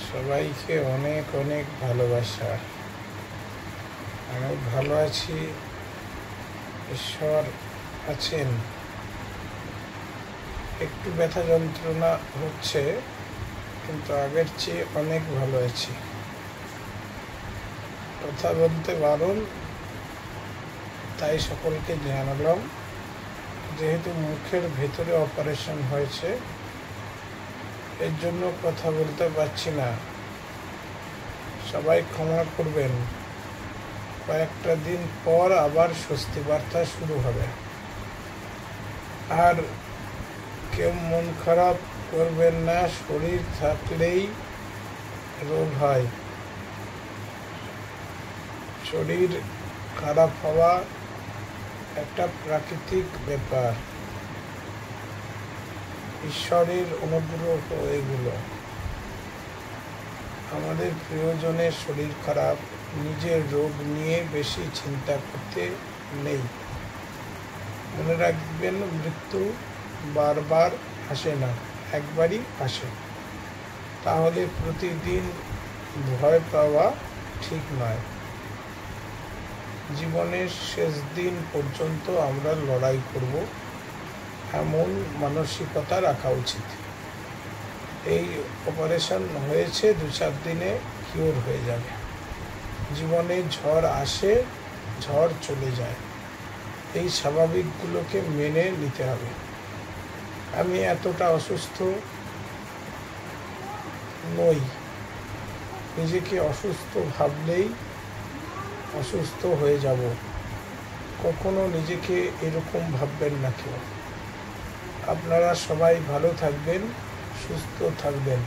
সবাইকে অনেক অনেক ভালোবাসা। আমি ভালো আছি, ঈশ্বর আছেন। একটু ব্যথা যন্ত্রণা হচ্ছে, কিন্তু আগের চেয়ে অনেক ভালো আছি। কথা বলতে বারণ, তাই সকলকে জানালাম। যেহেতু মুখের ভেতরে অপারেশন হয়েছে, এর জন্য কথা বলতে পারছি না। সবাই ক্ষমা করবেন। কয়েকটা দিন পর আবার স্বস্তি বার্তা শুরু হবে। আর কেউ মন খারাপ করবেন না, শরীর থাকলেই রোগ হয়। শরীর খারাপ হওয়া একটা প্রাকৃতিক ব্যাপার, ঈশ্বরের অনুগ্রহ এগুলো। আমাদের প্রিয়জনের শরীর খারাপ, নিজের রোগ নিয়ে বেশি চিন্তা করতে নেই। মনে রাখবেন, মৃত্যু বারবার আসে না, একবারই আসে। তাহলে প্রতিদিন ভয় পাওয়া ঠিক নয়। জীবনের শেষ দিন পর্যন্ত আমরা লড়াই করব, এমন মানসিকতা রাখা উচিত। এই অপারেশন হয়েছে, 2-4 দিনে কিওর হয়ে যাবে। জীবনে ঝড় আসে, ঝড় চলে যায়। এই স্বাভাবিকগুলোকে মেনে নিতে হবে। আমি এতটা অসুস্থ নই। নিজেকে অসুস্থ ভাবলেই অসুস্থ হয়ে যাব। কখনো নিজেকে এরকম ভাববেন না কেউ। আপনারা সবাই ভালো থাকবেন, সুস্থ থাকবেন।